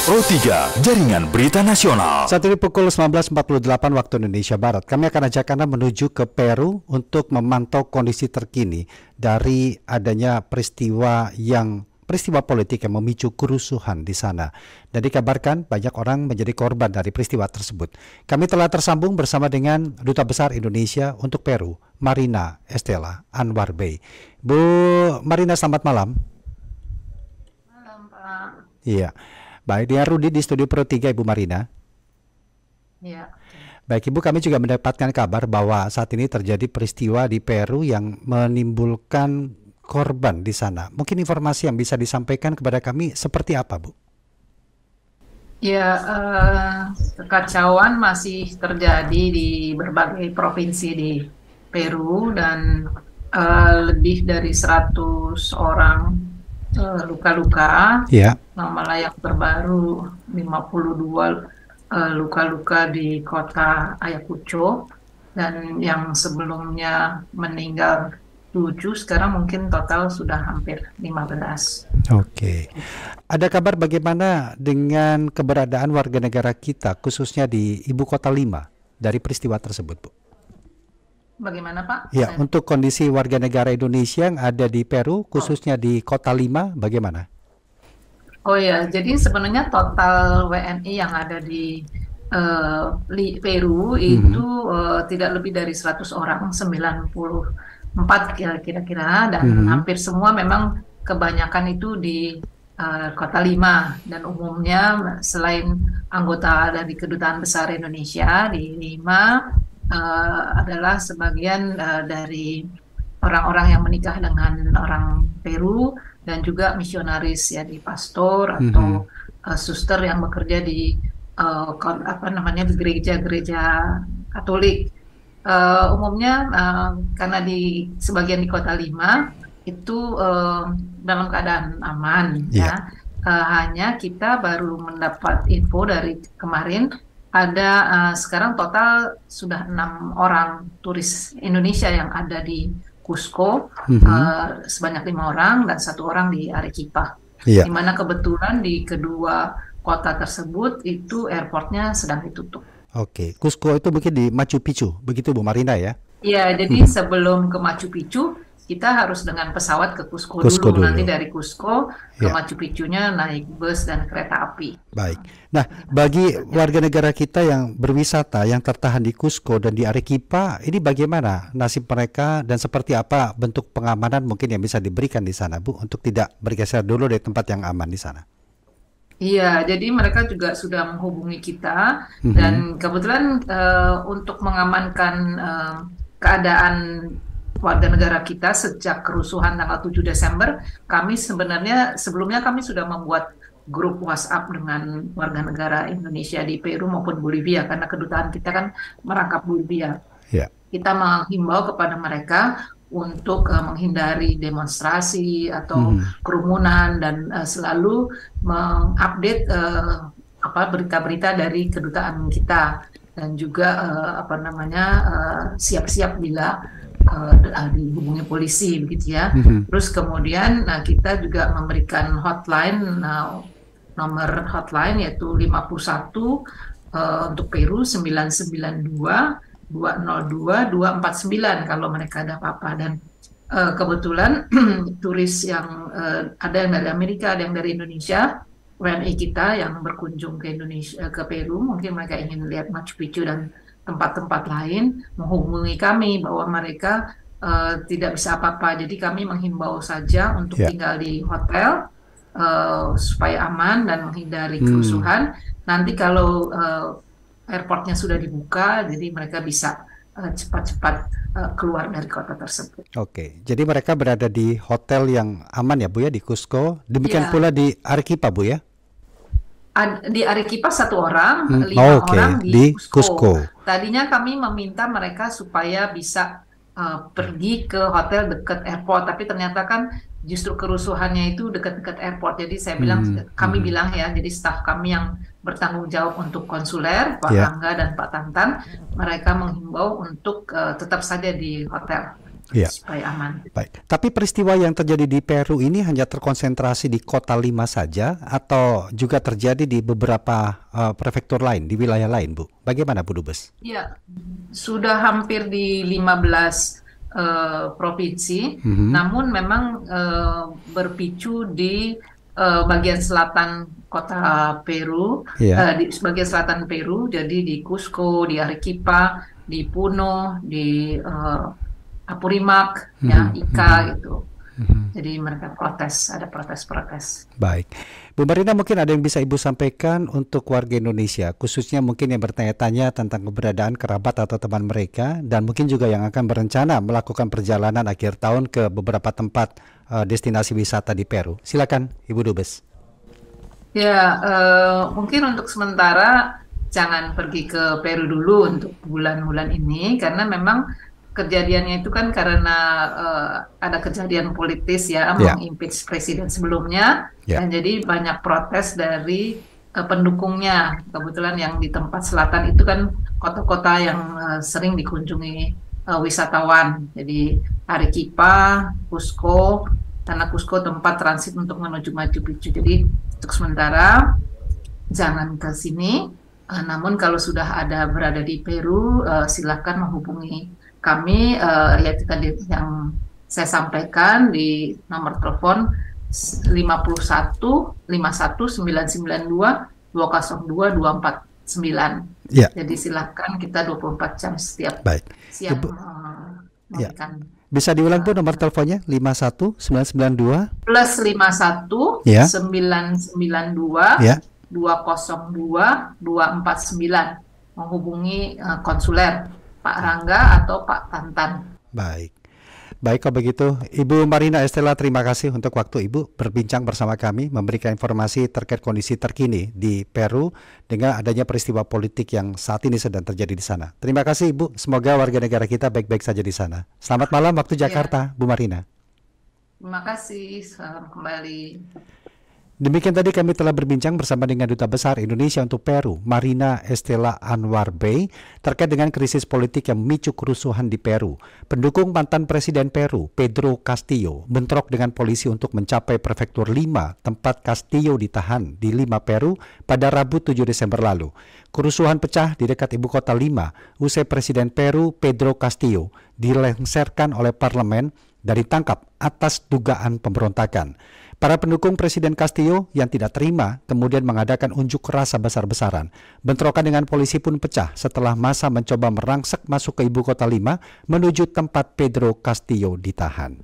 Pro 3, Jaringan Berita Nasional. Saat ini pukul 19.48 waktu Indonesia Barat. Kami akan ajak Anda menuju ke Peru untuk memantau kondisi terkini dari adanya peristiwa politik yang memicu kerusuhan di sana. Dan dikabarkan banyak orang menjadi korban dari peristiwa tersebut. Kami telah tersambung bersama dengan Duta Besar Indonesia untuk Peru, Marina Estela Anwar Bey. Bu Marina, selamat malam. Malam, Pak. Iya. Baik, dia Rudi di Studio Pro 3, Ibu Marina. Iya. Baik, Ibu, kami juga mendapatkan kabar bahwa saat ini terjadi peristiwa di Peru yang menimbulkan korban di sana. Mungkin informasi yang bisa disampaikan kepada kami seperti apa, Bu? Ya, kekacauan masih terjadi di berbagai provinsi di Peru dan lebih dari 100 orang luka-luka. Ya. Malah yang terbaru 52 luka-luka di kota Ayacucho, dan yang sebelumnya meninggal 7, sekarang mungkin total sudah hampir 15. Oke. Ada kabar bagaimana dengan keberadaan warga negara kita, khususnya di Ibu Kota Lima, dari peristiwa tersebut, Bu? Bagaimana, Pak? Ya, untuk kondisi warga negara Indonesia yang ada di Peru, khususnya di Kota Lima, bagaimana? Oh ya, jadi sebenarnya total WNI yang ada di Peru itu tidak lebih dari 100 orang, 94 kira-kira, dan hampir semua memang kebanyakan itu di Kota Lima, dan umumnya selain anggota dari Kedutaan Besar Indonesia di Lima adalah sebagian dari orang-orang yang menikah dengan orang Peru dan juga misionaris, ya, di pastor atau suster yang bekerja di di gereja-gereja Katolik. Umumnya karena di sebagian di Kota Lima itu dalam keadaan aman, ya. Hanya kita baru mendapat info dari kemarin ada sekarang total sudah 6 orang turis Indonesia yang ada di Cusco, sebanyak 5 orang dan 1 orang di Arequipa. Di mana kebetulan di kedua kota tersebut itu airportnya sedang ditutup. Oke, Cusco itu mungkin di Machu Picchu, begitu Bu Marina, ya? Iya, jadi sebelum ke Machu Picchu kita harus dengan pesawat ke Cusco dulu. Nanti dari Cusco ke Machu Picchu-nya naik bus dan kereta api. Baik. Nah, bagi warga negara kita yang berwisata yang tertahan di Cusco dan di Arequipa, ini bagaimana nasib mereka dan seperti apa bentuk pengamanan mungkin yang bisa diberikan di sana, Bu, untuk tidak bergeser dulu dari tempat yang aman di sana? Iya, jadi mereka juga sudah menghubungi kita, dan kebetulan untuk mengamankan keadaan warga negara kita sejak kerusuhan tanggal 7 Desember, kami sebelumnya kami sudah membuat grup WhatsApp dengan warga negara Indonesia di Peru maupun Bolivia, karena kedutaan kita kan merangkap Bolivia. Kita menghimbau kepada mereka untuk menghindari demonstrasi atau kerumunan dan selalu mengupdate berita-berita dari kedutaan kita, dan juga siap-siap bila dihubungi polisi, begitu ya. Terus kemudian kita juga memberikan hotline, nomor hotline yaitu 51 untuk Peru 992 202 249 kalau mereka ada apa-apa. Dan kebetulan turis yang ada yang dari Amerika, ada yang dari Indonesia, WNI kita yang berkunjung ke Indonesia, ke Peru, mungkin mereka ingin lihat Machu Picchu dan tempat-tempat lain, menghubungi kami bahwa mereka tidak bisa apa-apa. Jadi kami menghimbau saja untuk tinggal di hotel supaya aman dan menghindari kerusuhan. Nanti kalau airportnya sudah dibuka, jadi mereka bisa cepat-cepat keluar dari kota tersebut. Oke, jadi mereka berada di hotel yang aman ya, Bu, ya, di Cusco. Demikian pula di Arequipa, Bu, ya? Di Arequipa 1 orang, 5 orang di Cusco. Tadinya kami meminta mereka supaya bisa pergi ke hotel dekat airport, tapi ternyata kan justru kerusuhannya itu dekat-dekat airport. Jadi saya bilang, kami bilang ya, jadi staf kami yang bertanggung jawab untuk konsuler, Pak Angga dan Pak Tantan, mereka menghimbau untuk tetap saja di hotel. Iya. supaya aman. Baik. Tapi peristiwa yang terjadi di Peru ini hanya terkonsentrasi di kota Lima saja atau juga terjadi di beberapa prefektur lain, di wilayah lain, Bu? Bagaimana, Bu Dubes? Ya, sudah hampir di 15 provinsi, namun memang berpicu di bagian selatan kota Peru, Iya. di bagian selatan Peru, jadi di Cusco, di Arequipa, di Puno, di Apurimac, ya, Ica gitu. Jadi mereka protes, ada protes-protes. Baik. Bu Marina, mungkin ada yang bisa Ibu sampaikan untuk warga Indonesia, khususnya mungkin yang bertanya-tanya tentang keberadaan kerabat atau teman mereka, dan mungkin juga yang akan berencana melakukan perjalanan akhir tahun ke beberapa tempat destinasi wisata di Peru. Silakan, Ibu Dubes. Ya, mungkin untuk sementara jangan pergi ke Peru dulu untuk bulan-bulan ini, karena memang kejadiannya itu kan karena ada kejadian politis ya, mengimpeach presiden sebelumnya, dan jadi banyak protes dari pendukungnya. Kebetulan yang di tempat selatan itu kan kota-kota yang sering dikunjungi wisatawan. Jadi Arequipa, Cusco, karena Cusco tempat transit untuk menuju Machu Picchu. Jadi untuk sementara jangan ke sini. Namun kalau sudah berada di Peru, silakan menghubungi kami, yaitu tadi yang saya sampaikan di nomor telepon 51 51 992 202 249. Ya. Jadi silakan, kita 24 jam setiap siap memberikan. Bisa diulang Bu nomor teleponnya? 51 992 plus 51 992 202 249, menghubungi konsuler Pak Rangga atau Pak Tantan. Baik. Baik, kalau begitu Ibu Marina Estela, terima kasih untuk waktu Ibu berbincang bersama kami, memberikan informasi terkait kondisi terkini di Peru dengan adanya peristiwa politik yang saat ini sedang terjadi di sana. Terima kasih Ibu, semoga warga negara kita baik-baik saja di sana. Selamat malam waktu Jakarta, Bu Marina. Terima kasih, salam kembali. Demikian tadi kami telah berbincang bersama dengan Duta Besar Indonesia untuk Peru, Marina Estela Anwar Bey, terkait dengan krisis politik yang memicu kerusuhan di Peru. Pendukung mantan Presiden Peru, Pedro Castillo, bentrok dengan polisi untuk mencapai prefektur Lima, tempat Castillo ditahan di Lima, Peru, pada Rabu 7 Desember lalu. Kerusuhan pecah di dekat ibu kota Lima, usai Presiden Peru, Pedro Castillo, dilengsarkan oleh parlemen dan ditangkap atas dugaan pemberontakan. Para pendukung Presiden Castillo yang tidak terima kemudian mengadakan unjuk rasa besar-besaran. Bentrokan dengan polisi pun pecah setelah massa mencoba merangsek masuk ke ibu kota Lima menuju tempat Pedro Castillo ditahan.